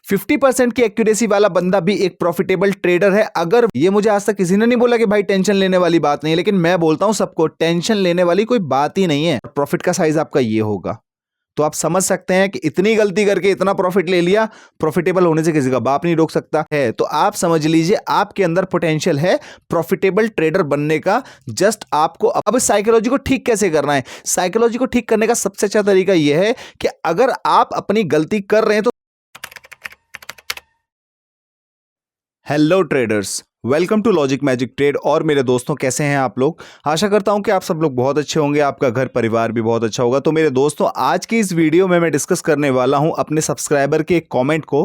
50% की एक्यूरेसी वाला बंदा भी एक प्रॉफिटेबल ट्रेडर है। अगर ये मुझे आज तक किसी ने नहीं बोला कि भाई टेंशन लेने वाली बात नहीं है, लेकिन मैं बोलता हूं सबको टेंशन लेने वाली कोई बात ही नहीं है। प्रॉफिट का साइज आपका ये होगा, तो आप समझ सकते हैं कि इतनी गलती करके इतना प्रॉफिट ले लिया। प्रॉफिटेबल होने से किसी का बाप नहीं रोक सकता है। तो आप समझ लीजिए आपके अंदर पोटेंशियल है प्रॉफिटेबल ट्रेडर बनने का। जस्ट आपको अब साइकोलॉजी को ठीक कैसे करना है। साइकोलॉजी को ठीक करने का सबसे अच्छा तरीका यह है कि अगर आप अपनी गलती कर रहे हैं तो hello traders, welcome to logic magic trade. और मेरे दोस्तों, कैसे हैं आप लोग। आशा करता हूं कि आप सब लोग बहुत अच्छे होंगे, आपका घर परिवार भी बहुत अच्छा होगा। तो मेरे दोस्तों, आज की इस वीडियो में मैं डिस्कस करने वाला हूं अपने सब्सक्राइबर के एक कमेंट को।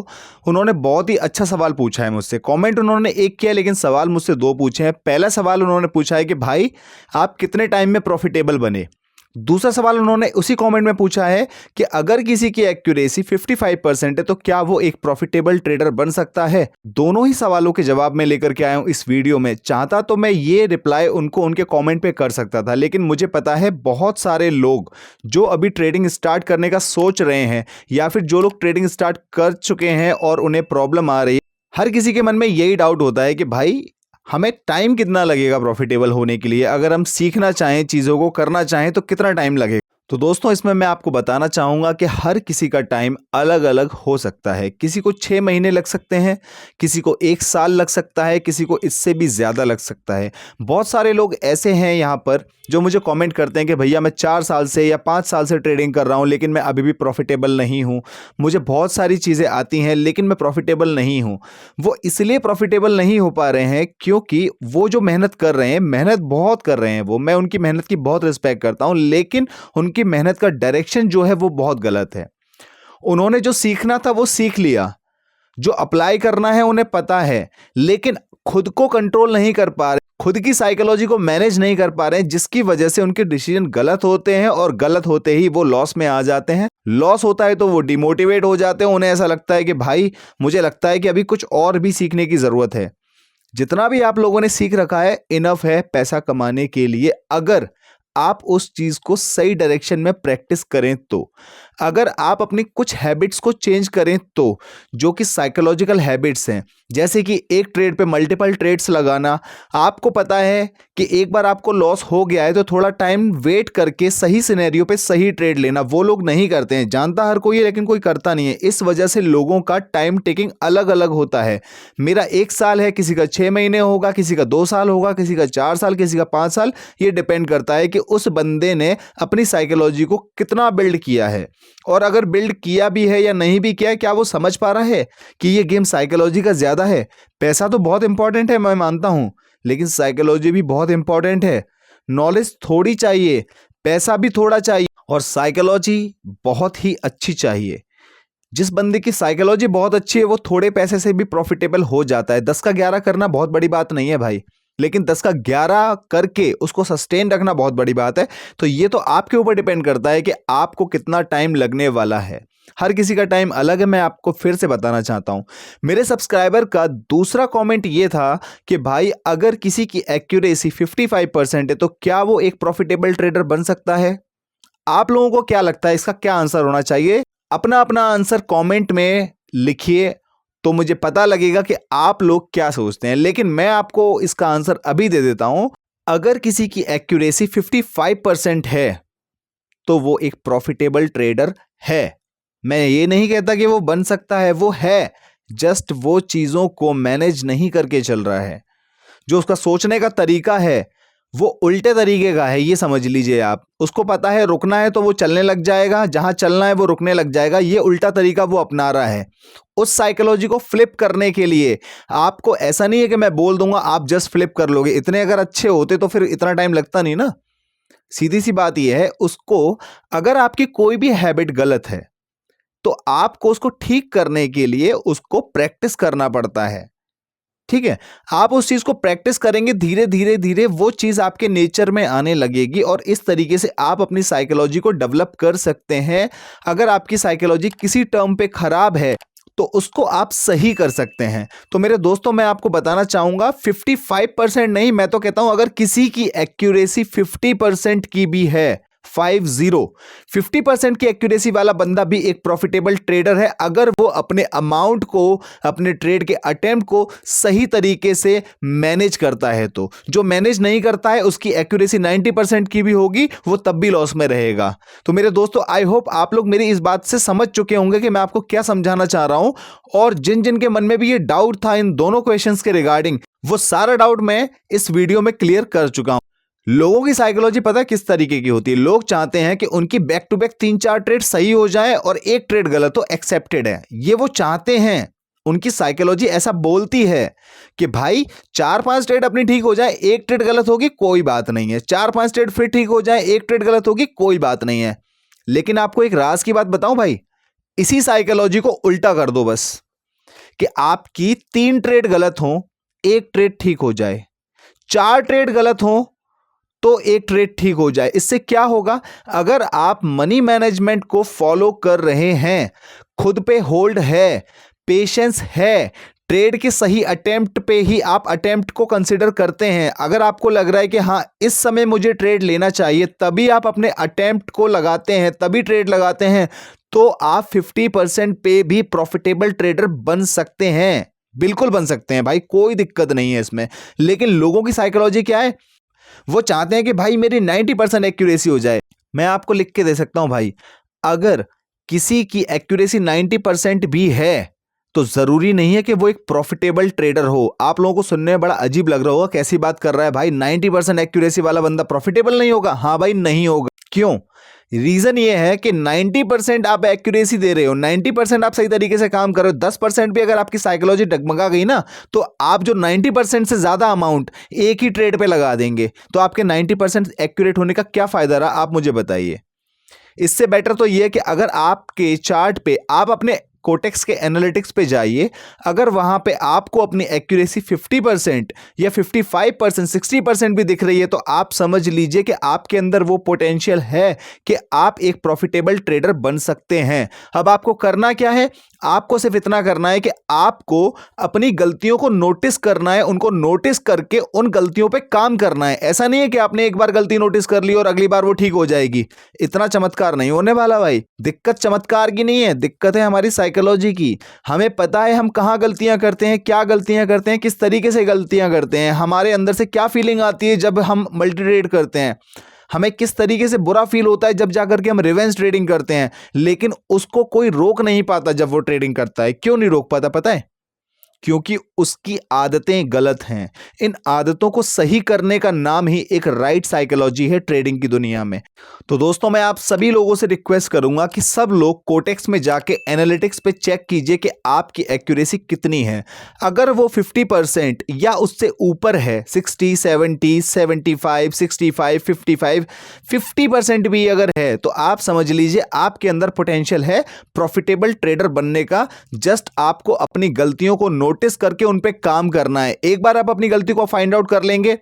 उन्होंने बहुत ही अच्छा सवाल पूछा है मुझसे। कमेंट उन्होंने एक किया, लेकिन सवाल मुझसे दो पूछे हैं। पहला सवाल उन्होंने पूछा है कि भाई आप कितने टाइम में प्रॉफिटेबल बने। दूसरा सवाल उन्होंने उसी कमेंट में पूछा है कि अगर किसी की एक्यूरेसी 55% है तो क्या वो एक प्रॉफिटेबल ट्रेडर बन सकता है। दोनों ही सवालों के जवाब में लेकर के आया हूं इस वीडियो में। चाहता तो मैं ये रिप्लाई उनको उनके कमेंट पे कर सकता था, लेकिन मुझे पता है बहुत सारे लोग जो अभी ट्रेडिंग स्टार्ट करने का सोच रहे हैं या फिर जो लोग ट्रेडिंग स्टार्ट कर चुके हैं और उन्हें प्रॉब्लम आ रही है, हर किसी के मन में यही डाउट होता है कि भाई हमें टाइम कितना लगेगा प्रॉफिटेबल होने के लिए। अगर हम सीखना चाहें, चीज़ों को करना चाहें तो कितना टाइम लगेगा। तो दोस्तों, इसमें मैं आपको बताना चाहूँगा कि हर किसी का टाइम अलग अलग हो सकता है। किसी को 6 महीने लग सकते हैं, किसी को 1 साल लग सकता है, किसी को इससे भी ज़्यादा लग सकता है। बहुत सारे लोग ऐसे हैं यहाँ पर जो मुझे कमेंट करते हैं कि भैया मैं 4 साल से या 5 साल से ट्रेडिंग कर रहा हूँ, लेकिन मैं अभी भी प्रॉफिटेबल नहीं हूँ। मुझे बहुत सारी चीज़ें आती हैं लेकिन मैं प्रॉफिटेबल नहीं हूँ। वो इसलिए प्रॉफिटेबल नहीं हो पा रहे हैं क्योंकि वो जो मेहनत कर रहे हैं, मेहनत बहुत कर रहे हैं वो, मैं उनकी मेहनत की बहुत रिस्पेक्ट करता हूँ, लेकिन उनकी मेहनत का डायरेक्शन जो है वो बहुत गलत है। उन्होंने जो सीखना था वो सीख लिया, जो अप्लाई करना है उन्हें पता है, लेकिन खुद को कंट्रोल नहीं कर पा रहे, खुद की साइकोलॉजी को मैनेज नहीं कर पा रहे हैं, जिसकी वजह से उनके डिसीजन गलत होते हैं और गलत होते ही वो लॉस में आ जाते हैं। लॉस होता है तो वो डिमोटिवेट हो जाते हैं। उन्हें ऐसा लगता है कि भाई मुझे लगता है कि अभी कुछ और भी सीखने की जरूरत है। जितना भी आप लोगों ने सीख रखा है इनफ है पैसा कमाने के लिए, अगर आप उस चीज को सही डायरेक्शन में प्रैक्टिस करें तो। अगर आप अपनी कुछ हैबिट्स को चेंज करें तो, जो कि साइकोलॉजिकल हैबिट्स हैं, जैसे कि एक ट्रेड पे मल्टीपल ट्रेड्स लगाना। आपको पता है कि एक बार आपको लॉस हो गया है तो थोड़ा टाइम वेट करके सही सिनेरियो पे सही ट्रेड लेना। वो लोग नहीं करते हैं, जानता हर कोई है लेकिन कोई करता नहीं है। इस वजह से लोगों का टाइम टेकिंग अलग अलग होता है। मेरा 1 साल है, किसी का 6 महीने होगा, किसी का 2 साल होगा, किसी का 4 साल, किसी का 5 साल। ये डिपेंड करता है कि उस बंदे ने अपनी साइकोलॉजी को कितना बिल्ड किया है, और अगर बिल्ड किया भी है या नहीं भी किया है, क्या वो समझ पा रहा है कि ये गेम साइकोलॉजी का ज्यादा है। पैसा तो बहुत इंपॉर्टेंट है, मैं मानता हूं, लेकिन साइकोलॉजी भी बहुत इंपॉर्टेंट है। नॉलेज थोड़ी चाहिए, पैसा भी थोड़ा चाहिए, और साइकोलॉजी बहुत ही अच्छी चाहिए। जिस बंदे की साइकोलॉजी बहुत अच्छी है वो थोड़े पैसे से भी प्रॉफिटेबल हो जाता है। 10 का 11 करना बहुत बड़ी बात नहीं है भाई, लेकिन 10 का 11 करके उसको सस्टेन रखना बहुत बड़ी बात है। तो ये तो आपके ऊपर डिपेंड करता है कि आपको कितना टाइम लगने वाला है। हर किसी का टाइम अलग है। मैं आपको फिर से बताना चाहता हूं। मेरे सब्सक्राइबर का दूसरा कमेंट ये था कि भाई अगर किसी की एक्यूरेसी 55% है तो क्या वो एक प्रॉफिटेबल ट्रेडर बन सकता है। आप लोगों को क्या लगता है, इसका क्या आंसर होना चाहिए? अपना अपना आंसर कमेंट में लिखिए तो मुझे पता लगेगा कि आप लोग क्या सोचते हैं। लेकिन मैं आपको इसका आंसर अभी दे देता हूं। अगर किसी की एक्यूरेसी 55% है तो वो एक प्रॉफिटेबल ट्रेडर है। मैं ये नहीं कहता कि वो बन सकता है, वो है, जस्ट वो चीजों को मैनेज नहीं करके चल रहा है। जो उसका सोचने का तरीका है वो उल्टे तरीके का है, ये समझ लीजिए आप। उसको पता है रुकना है तो वो चलने लग जाएगा, जहां चलना है वो रुकने लग जाएगा। ये उल्टा तरीका वो अपना रहा है। उस साइकोलॉजी को फ्लिप करने के लिए आपको ऐसा नहीं है कि मैं बोल दूंगा आप जस्ट फ्लिप कर लोगे। इतने अगर अच्छे होते तो फिर इतना टाइम लगता नहीं ना। सीधी सी बात यह है, उसको अगर आपकी कोई भी हैबिट गलत है तो आपको उसको ठीक करने के लिए उसको प्रैक्टिस करना पड़ता है। ठीक है, आप उस चीज को प्रैक्टिस करेंगे, धीरे धीरे धीरे वो चीज आपके नेचर में आने लगेगी, और इस तरीके से आप अपनी साइकोलॉजी को डेवलप कर सकते हैं। अगर आपकी साइकोलॉजी किसी टर्म पे खराब है तो उसको आप सही कर सकते हैं। तो मेरे दोस्तों, मैं आपको बताना चाहूंगा 55% नहीं, मैं तो कहता हूं अगर किसी की एक्यूरेसी 50% की भी है 50% की एक्यूरेसी वाला बंदा भी एक प्रॉफिटेबल ट्रेडर है, अगर वो अपने अमाउंट को, अपने ट्रेड के अटेम्प्ट को सही तरीके से मैनेज करता है। तो जो मैनेज नहीं करता है उसकी एक्यूरेसी 90% की भी होगी, वो तब भी लॉस में रहेगा। तो मेरे दोस्तों, आई होप आप लोग मेरी इस बात से समझ चुके होंगे कि मैं आपको क्या समझाना चाह रहा हूं, और जिन जिन के मन में भी ये डाउट था इन दोनों क्वेश्चंस के रिगार्डिंग, वो सारा डाउट मैं इस वीडियो में क्लियर कर चुका हूं। लोगों की साइकोलॉजी पता है किस तरीके की होती है? लोग चाहते हैं कि उनकी बैक टू बैक 3-4 ट्रेड सही हो जाए और एक ट्रेड गलत हो, एक्सेप्टेड है, ये वो चाहते हैं। उनकी साइकोलॉजी ऐसा बोलती है कि भाई 4-5 ट्रेड अपनी ठीक हो जाए, एक ट्रेड गलत होगी कोई बात नहीं है, 4-5 ट्रेड फिर ठीक हो जाए, एक ट्रेड गलत होगी कोई बात नहीं है। लेकिन आपको एक राज की बात बताऊं भाई, इसी साइकोलॉजी को उल्टा कर दो बस, कि आपकी 3 ट्रेड गलत हो, एक ट्रेड ठीक हो जाए, 4 ट्रेड गलत हो तो एक ट्रेड ठीक हो जाए। इससे क्या होगा? अगर आप मनी मैनेजमेंट को फॉलो कर रहे हैं, खुद पे होल्ड है, पेशेंस है, ट्रेड के सही अटेम्प्ट पे ही आप अटेम्प्ट को कंसीडर करते हैं, अगर आपको लग रहा है कि हाँ इस समय मुझे ट्रेड लेना चाहिए, तभी आप अपने अटेम्प्ट को लगाते हैं, तभी ट्रेड लगाते हैं, तो आप 50% पे भी प्रॉफिटेबल ट्रेडर बन सकते हैं। बिल्कुल बन सकते हैं भाई, कोई दिक्कत नहीं है इसमें। लेकिन लोगों की साइकोलॉजी क्या है? वो चाहते हैं कि भाई मेरी 90% एक्यूरेसी हो जाए। मैं आपको लिख के दे सकता हूं भाई, अगर किसी की एक्यूरेसी 90% भी है तो जरूरी नहीं है कि वो एक प्रॉफिटेबल ट्रेडर हो। आप लोगों को सुनने में बड़ा अजीब लग रहा होगा, कैसी बात कर रहा है भाई, 90% एक्यूरेसी वाला बंदा प्रॉफिटेबल नहीं होगा? हाँ भाई, नहीं होगा। क्यों? रीजन ये है कि 90% आप एक्यूरेसी दे रहे हो, 90% आप सही तरीके से काम कर रहे हो, 10% भी अगर आपकी साइकोलॉजी डगमगा गई ना, तो आप जो 90% से ज्यादा अमाउंट एक ही ट्रेड पे लगा देंगे, तो आपके 90% एक्यूरेट होने का क्या फायदा रहा, आप मुझे बताइए। इससे बेटर तो यह है कि अगर आपके चार्ट पे आप अपने कोटेक्स के एनालिटिक्स पे जाइए, अगर वहां पे आपको अपनी एक्यूरेसी 50% या 55%, 60% भी दिख रही है, तो आप समझ लीजिए कि आपके अंदर वो पोटेंशियल है कि आप एक प्रॉफिटेबल ट्रेडर बन सकते हैं। अब आपको करना क्या है? आपको सिर्फ इतना करना है कि आपको अपनी गलतियों को नोटिस करना है, उनको नोटिस करके उन गलतियों पे काम करना है। ऐसा नहीं है कि आपने एक बार गलती नोटिस कर ली और अगली बार वो ठीक हो जाएगी, इतना चमत्कार नहीं होने वाला भाई। दिक्कत चमत्कार की नहीं है, दिक्कत है हमारी साइकोलॉजी की। हमें पता है हम कहां गलतियां करते हैं, क्या गलतियां करते हैं, किस तरीके से गलतियां करते हैं, हमारे अंदर से क्या फीलिंग आती है जब हम मल्टी ट्रेड करते हैं, हमें किस तरीके से बुरा फील होता है जब जाकर के हम रिवेंज ट्रेडिंग करते हैं। लेकिन उसको कोई रोक नहीं पाता जब वो ट्रेडिंग करता है। क्यों नहीं रोक पाता पता है? क्योंकि उसकी आदतें गलत हैं। इन आदतों को सही करने का नाम ही एक राइट साइकोलॉजी है ट्रेडिंग की दुनिया में। तो दोस्तों, मैं आप सभी लोगों से रिक्वेस्ट करूंगा कि सब लोग कोटेक्स में जाके एनालिटिक्स पे चेक कीजिए कि आपकी एक्यूरेसी कितनी है। अगर वो 50% या उससे ऊपर है, 60, 70, 75, 65, 55, 50% भी अगर है, तो आप समझ लीजिए आपके अंदर पोटेंशियल है प्रॉफिटेबल ट्रेडर बनने का। जस्ट आपको अपनी गलतियों को नोटिस करके उन पे काम करना है। एक बार आप अपनी गलती को फाइंड आउट कर लेंगे,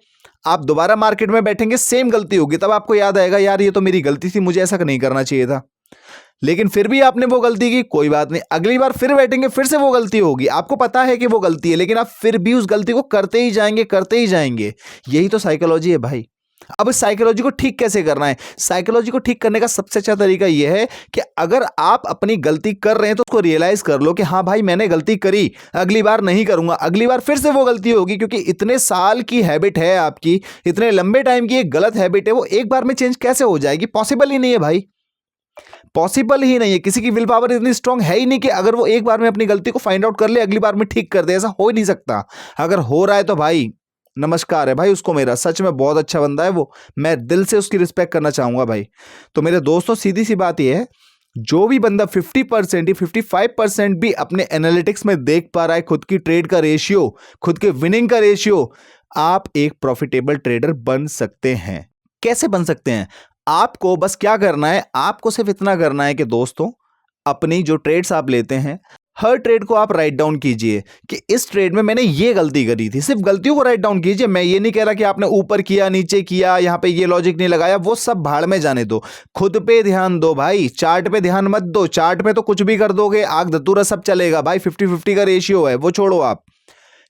आप दोबारा मार्केट में बैठेंगे, सेम गलती होगी, तब आपको याद आएगा यार ये तो मेरी गलती थी, मुझे ऐसा नहीं करना चाहिए था। लेकिन फिर भी आपने वो गलती की, कोई बात नहीं, अगली बार फिर बैठेंगे, फिर से वो गलती होगी, आपको पता है कि वो गलती है, लेकिन आप फिर भी उस गलती को करते ही जाएंगे, करते ही जाएंगे। यही तो साइकोलॉजी है भाई। अब इस साइकोलॉजी को ठीक कैसे करना है? साइकोलॉजी को ठीक करने का सबसे अच्छा तरीका यह है कि अगर आप अपनी गलती कर रहे हैं तो उसको रियलाइज कर लो कि हाँ भाई मैंने गलती करी, अगली बार नहीं करूंगा, अगली बार फिर से वो गलती होगी। क्योंकि इतने साल की हैबिट है आपकी, इतने लंबे टाइम की एक गलत हैबिट है, वो एक बार में चेंज कैसे हो जाएगी? पॉसिबल ही नहीं है भाई, पॉसिबल ही नहीं है। किसी की विल पावर इतनी स्ट्रांग है ही नहीं कि अगर वो एक बार में अपनी गलती को फाइंड आउट कर ले, अगली बार में ठीक कर दे। ऐसा हो ही नहीं सकता। अगर हो रहा है तो भाई नमस्कार है भाई उसको, मेरा सच में बहुत अच्छा बंदा है वो, मैं दिल से उसकी रिस्पेक्ट करना चाहूंगा भाई। तो मेरे दोस्तों, सीधी सी बात यह है, जो भी बंदा 50% या 55% भी अपने एनालिटिक्स में देख पा रहा है खुद की ट्रेड का रेशियो, खुद के विनिंग का रेशियो, आप एक प्रॉफिटेबल ट्रेडर बन सकते हैं। कैसे बन सकते हैं? आपको बस क्या करना है, आपको सिर्फ इतना करना है कि दोस्तों, अपनी जो ट्रेड्स आप लेते हैं, हर ट्रेड को आप राइट डाउन कीजिए कि इस ट्रेड में मैंने ये गलती करी थी। सिर्फ गलतियों को राइट डाउन कीजिए। मैं ये नहीं कह रहा कि आपने ऊपर किया, नीचे किया, यहां पे ये लॉजिक नहीं लगाया, वो सब भाड़ में जाने दो। खुद पे ध्यान दो भाई, चार्ट पे ध्यान मत दो। चार्ट पे तो कुछ भी कर दोगे, आग धतूरा सब चलेगा भाई, 50-50 का रेशियो है, वो छोड़ो आप।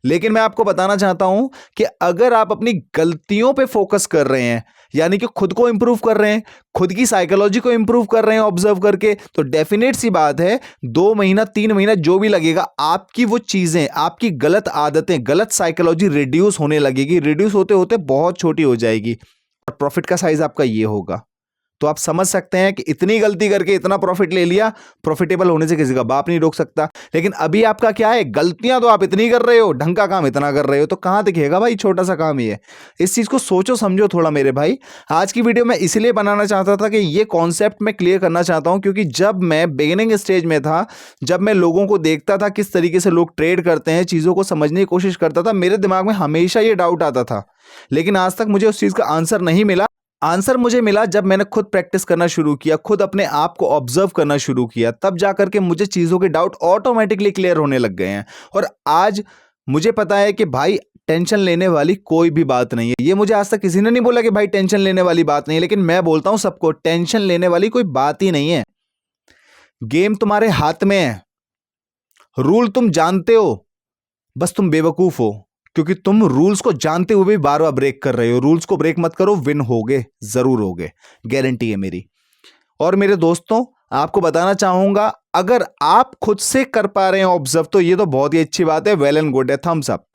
लेकिन मैं आपको बताना चाहता हूं कि अगर आप अपनी गलतियों पे फोकस कर रहे हैं, यानी कि खुद को इंप्रूव कर रहे हैं, खुद की साइकोलॉजी को इंप्रूव कर रहे हैं ऑब्जर्व करके, तो डेफिनेट सी बात है 2 महीना 3 महीना जो भी लगेगा, आपकी वो चीजें, आपकी गलत आदतें, गलत साइकोलॉजी रिड्यूस होने लगेगी। रिड्यूस होते होते बहुत छोटी हो जाएगी और प्रॉफिट का साइज आपका ये होगा। तो आप समझ सकते हैं कि इतनी गलती करके इतना प्रॉफिट ले लिया, प्रॉफिटेबल होने से किसी का बाप नहीं रोक सकता। लेकिन अभी आपका क्या है, गलतियां तो आप इतनी कर रहे हो, ढंग का काम इतना कर रहे हो, तो कहां दिखेगा भाई, छोटा सा काम ही है। इस चीज को सोचो समझो थोड़ा मेरे भाई। आज की वीडियो मैं इसलिए बनाना चाहता था कि ये कॉन्सेप्ट मैं क्लियर करना चाहता हूं, क्योंकि जब मैं बिगिनिंग स्टेज में था, जब मैं लोगों को देखता था किस तरीके से लोग ट्रेड करते हैं, चीजों को समझने की कोशिश करता था, मेरे दिमाग में हमेशा ये डाउट आता था। लेकिन आज तक मुझे उस चीज का आंसर नहीं मिला। आंसर मुझे मिला जब मैंने खुद प्रैक्टिस करना शुरू किया, खुद अपने आप को ऑब्जर्व करना शुरू किया, तब जाकर के मुझे चीज़ों के डाउट ऑटोमेटिकली क्लियर होने लग गए हैं। और आज मुझे पता है कि भाई टेंशन लेने वाली कोई भी बात नहीं है। ये मुझे आज तक किसी ने नहीं बोला कि भाई टेंशन लेने वाली बात नहीं है, लेकिन मैं बोलता हूं सबको, टेंशन लेने वाली कोई बात ही नहीं है। गेम तुम्हारे हाथ में है, रूल तुम जानते हो, बस तुम बेवकूफ हो, क्योंकि तुम रूल्स को जानते हुए भी बार बार ब्रेक कर रहे हो। रूल्स को ब्रेक मत करो, विन होगे, जरूर होगे, गारंटी है मेरी। और मेरे दोस्तों, आपको बताना चाहूंगा, अगर आप खुद से कर पा रहे हैं ऑब्जर्व, तो ये तो बहुत ही अच्छी बात है, वेल एंड गुड है, थम्स अप।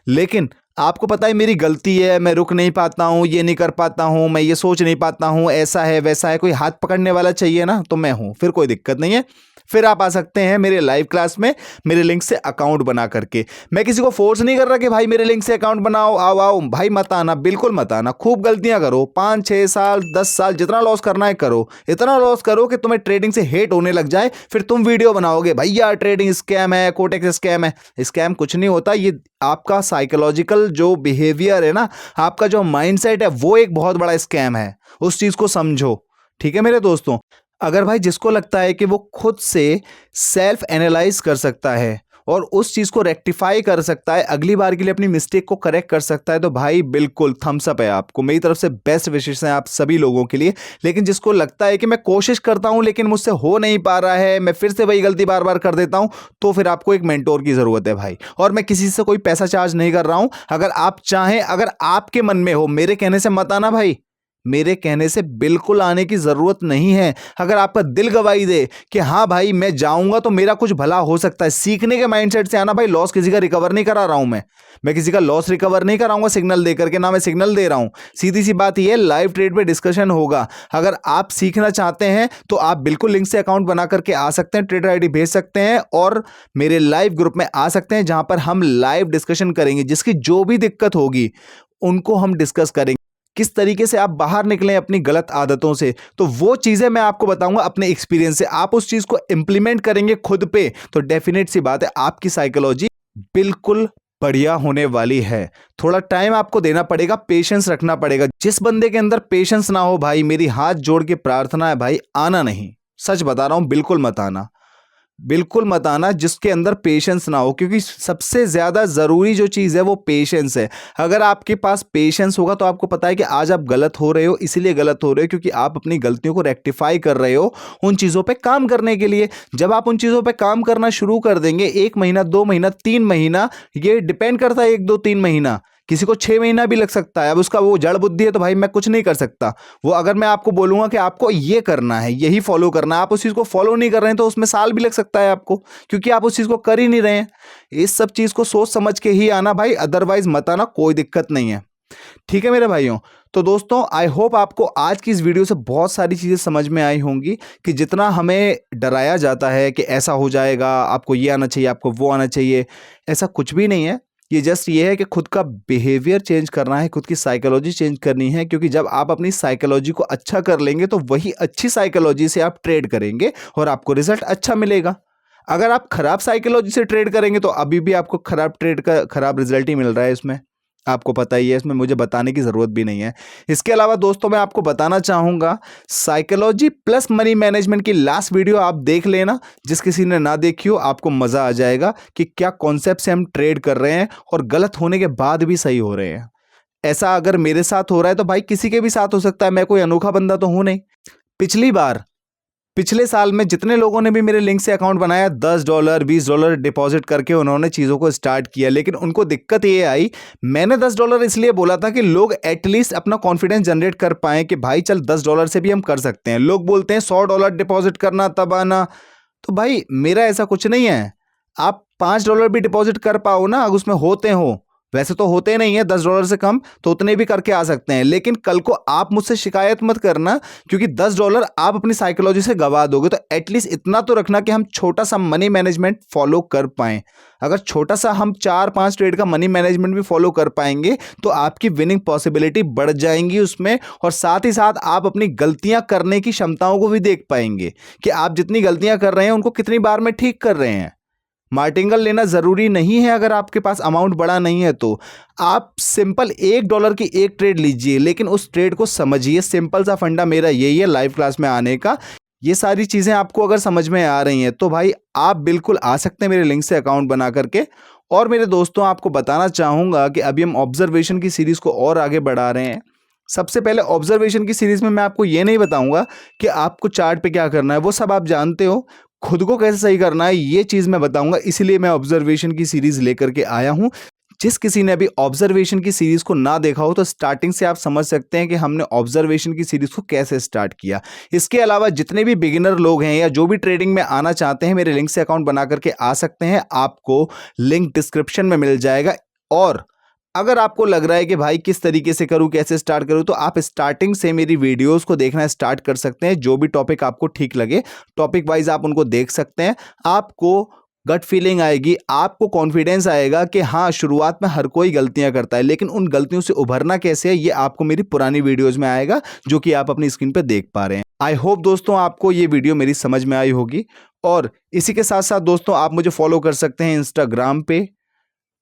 लेकिन आपको पता है मेरी गलती है, मैं रुक नहीं पाता हूं, ये नहीं कर पाता हूं, मैं ये सोच नहीं पाता हूं, ऐसा है वैसा है, कोई हाथ पकड़ने वाला चाहिए ना, तो मैं हूं, फिर कोई दिक्कत नहीं है। फिर आप आ सकते हैं मेरे लाइव क्लास में, मेरे लिंक से अकाउंट बना करके। मैं किसी को फोर्स नहीं कर रहा कि भाई मेरे लिंक से अकाउंट बनाओ, आओ आओ भाई, मत आना, बिल्कुल मत आना। खूब गलतियां करो, 5 6 साल 10 साल जितना लॉस करना है करो, इतना लॉस करो कि तुम्हें ट्रेडिंग से हेट होने लग जाए, फिर तुम वीडियो बनाओगे भैया ट्रेडिंग स्कैम है, कोटेक्स स्कैम है। स्कैम कुछ नहीं होता, ये आपका साइकोलॉजिकल जो बिहेवियर है ना, आपका जो माइंडसेट है, वो एक बहुत बड़ा स्कैम है। उस चीज को समझो, ठीक है मेरे दोस्तों। अगर भाई जिसको लगता है कि वो खुद से सेल्फ एनालाइज कर सकता है और उस चीज को रेक्टिफाई कर सकता है, अगली बार के लिए अपनी मिस्टेक को करेक्ट कर सकता है, तो भाई बिल्कुल थम्स अप है आपको, मेरी तरफ से बेस्ट विशेष हैं आप सभी लोगों के लिए। लेकिन जिसको लगता है कि मैं कोशिश करता हूं लेकिन मुझसे हो नहीं पा रहा है, मैं फिर से वही गलती बार बार कर देता हूं, तो फिर आपको एक मेंटोर की जरूरत है भाई। और मैं किसी से कोई पैसा चार्ज नहीं कर रहा हूं। अगर आप चाहें, अगर आपके मन में हो, मेरे कहने से मत आना भाई, मेरे कहने से बिल्कुल आने की जरूरत नहीं है। अगर आपका दिल गवाही दे कि हाँ भाई मैं जाऊंगा तो मेरा कुछ भला हो सकता है, सीखने के माइंडसेट से आना भाई। लॉस किसी का रिकवर नहीं करा रहा हूं मैं किसी का लॉस रिकवर नहीं कराऊंगा सिग्नल दे करके, ना मैं सिग्नल दे रहा हूं। सीधी सी बात यह है, लाइव ट्रेड पे डिस्कशन होगा। अगर आप सीखना चाहते हैं तो आप बिल्कुल लिंक से अकाउंट बना करके आ सकते हैं, ट्रेडर आईडी भेज सकते हैं और मेरे लाइव ग्रुप में आ सकते हैं, जहां पर हम लाइव डिस्कशन करेंगे। जिसकी जो भी दिक्कत होगी उनको हम डिस्कस करेंगे, किस तरीके से आप बाहर निकलें अपनी गलत आदतों से। तो वो चीजें मैं आपको बताऊंगा अपने एक्सपीरियंस से। आप उस चीज को इंप्लीमेंट करेंगे खुद पे, तो डेफिनेट सी बात है आपकी साइकोलॉजी बिल्कुल बढ़िया होने वाली है। थोड़ा टाइम आपको देना पड़ेगा, पेशेंस रखना पड़ेगा। जिस बंदे के अंदर पेशेंस ना हो भाई, मेरी हाथ जोड़ के प्रार्थना है भाई, आना नहीं, सच बता रहा हूं, बिल्कुल मत आना, बिल्कुल मत आना जिसके अंदर पेशेंस ना हो, क्योंकि सबसे ज्यादा जरूरी जो चीज है वो पेशेंस है। अगर आपके पास पेशेंस होगा तो आपको पता है कि आज आप गलत हो रहे हो, इसीलिए गलत हो रहे हो क्योंकि आप अपनी गलतियों को रेक्टिफाई कर रहे हो उन चीजों पे काम करने के लिए। जब आप उन चीजों पे काम करना शुरू कर देंगे, 1 महीना 2 महीना 3 महीना, ये डिपेंड करता है, 1 2 3 महीना, किसी को 6 महीना भी लग सकता है। अब उसका वो जड़ बुद्धि है तो भाई मैं कुछ नहीं कर सकता। वो अगर मैं आपको बोलूंगा कि आपको ये करना है, यही फॉलो करना है, आप उस चीज को फॉलो नहीं कर रहे हैं, तो उसमें साल भी लग सकता है आपको, क्योंकि आप उस चीज को कर ही नहीं रहे हैं। इस सब चीज को सोच समझ के ही आना भाई, अदरवाइज मत आना, कोई दिक्कत नहीं है, ठीक है मेरे भाइयों। तो दोस्तों, आई होप आपको आज की इस वीडियो से बहुत सारी चीज़ें समझ में आई होंगी कि जितना हमें डराया जाता है कि ऐसा हो जाएगा, आपको ये आना चाहिए, आपको वो आना चाहिए, ऐसा कुछ भी नहीं है। ये जस्ट ये है कि खुद का बिहेवियर चेंज करना है, खुद की साइकोलॉजी चेंज करनी है, क्योंकि जब आप अपनी साइकोलॉजी को अच्छा कर लेंगे तो वही अच्छी साइकोलॉजी से आप ट्रेड करेंगे और आपको रिजल्ट अच्छा मिलेगा। अगर आप खराब साइकोलॉजी से ट्रेड करेंगे तो अभी भी आपको खराब ट्रेड का खराब रिजल्ट ही मिल रहा है, इसमें आपको पता ही है, इसमें मुझे बताने की ज़रूरत भी नहीं है। इसके अलावा दोस्तों मैं आपको बताना चाहूँगा, साइकोलॉजी प्लस मनी मैनेजमेंट की लास्ट वीडियो आप देख लेना, जिस किसी ने ना देखी हो आपको मज़ा आ जाएगा कि क्या कॉन्सेप्ट से हम ट्रेड कर रहे हैं और गलत होने के बाद भी सही हो रहे हैं। ऐसा अगर मेरे साथ हो रहा है तो भाई किसी के भी साथ हो सकता है, मैं कोई अनोखा बंदा तो हूँ नहीं। पिछली बार पिछले साल में जितने लोगों ने भी मेरे लिंक से अकाउंट बनाया, $10 $20 डिपॉजिट करके उन्होंने चीज़ों को स्टार्ट किया, लेकिन उनको दिक्कत ये आई। मैंने $10 इसलिए बोला था कि लोग एटलीस्ट अपना कॉन्फिडेंस जनरेट कर पाएं कि भाई चल $10 से भी हम कर सकते हैं। लोग बोलते हैं $100 डिपॉजिट करना तब आना, तो भाई मेरा ऐसा कुछ नहीं है। आप $5 भी डिपॉजिट कर पाओ ना, अगर उसमें होते हो, वैसे तो होते नहीं है $10 से कम, तो उतने भी करके आ सकते हैं। लेकिन कल को आप मुझसे शिकायत मत करना, क्योंकि $10 आप अपनी साइकोलॉजी से गवा दोगे। तो एटलीस्ट इतना तो रखना कि हम छोटा सा मनी मैनेजमेंट फॉलो कर पाएं। अगर छोटा सा हम 4-5 ट्रेड का मनी मैनेजमेंट भी फॉलो कर पाएंगे तो आपकी विनिंग पॉसिबिलिटी बढ़ जाएंगी उसमें, और साथ ही साथ आप अपनी गलतियां करने की क्षमताओं को भी देख पाएंगे कि आप जितनी गलतियां कर रहे हैं उनको कितनी बार में ठीक कर रहे हैं। मार्टिंगल लेना जरूरी नहीं है, अगर आपके पास अमाउंट बड़ा नहीं है तो आप सिंपल $1 की एक ट्रेड लीजिए, लेकिन उस ट्रेड को समझिए। सिंपल सा फंडा मेरा यही है लाइव क्लास में आने का। ये सारी चीज़ें आपको अगर समझ में आ रही हैं तो भाई आप बिल्कुल आ सकते हैं मेरे लिंक से अकाउंट बना करके। और मेरे दोस्तों, आपको बताना चाहूँगा कि अभी हम ऑब्जर्वेशन की सीरीज़ को और आगे बढ़ा रहे हैं। सबसे पहले ऑब्जर्वेशन की सीरीज़ में मैं आपको ये नहीं बताऊंगा कि आपको चार्ट पे क्या करना है, वो सब आप जानते हो। खुद को कैसे सही करना है ये चीज़ मैं बताऊंगा, इसीलिए मैं ऑब्जर्वेशन की सीरीज़ लेकर के आया हूँ। जिस किसी ने अभी ऑब्जर्वेशन की सीरीज़ को ना देखा हो तो स्टार्टिंग से आप समझ सकते हैं कि हमने ऑब्जर्वेशन की सीरीज़ को कैसे स्टार्ट किया। इसके अलावा जितने भी बिगिनर लोग हैं या जो भी ट्रेडिंग में आना चाहते हैं, मेरे लिंक से अकाउंट बना करके आ सकते हैं। आपको लिंक डिस्क्रिप्शन में मिल जाएगा। और अगर आपको लग रहा है कि भाई किस तरीके से करूं, कैसे स्टार्ट करूं, तो आप स्टार्टिंग से मेरी वीडियोस को देखना स्टार्ट कर सकते हैं। जो भी टॉपिक आपको ठीक लगे, टॉपिक वाइज आप उनको देख सकते हैं। आपको गट फीलिंग आएगी, आपको कॉन्फिडेंस आएगा कि हाँ, शुरुआत में हर कोई गलतियां करता है, लेकिन उन गलतियों से उभरना कैसे है ये आपको मेरी पुरानी वीडियोज में आएगा, जो कि आप अपनी स्क्रीन पर देख पा रहे हैं। आई होप दोस्तों आपको ये वीडियो मेरी समझ में आई होगी। और इसी के साथ साथ दोस्तों, आप मुझे फॉलो कर सकते हैं इंस्टाग्राम पे,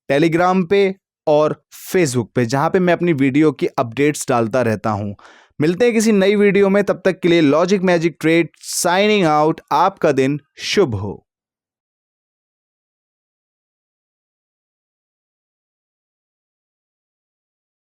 टेलीग्राम पे और फेसबुक पे, जहां पे मैं अपनी वीडियो की अपडेट्स डालता रहता हूं। मिलते हैं किसी नई वीडियो में, तब तक के लिए logic magic trade signing out. आपका दिन शुभ हो।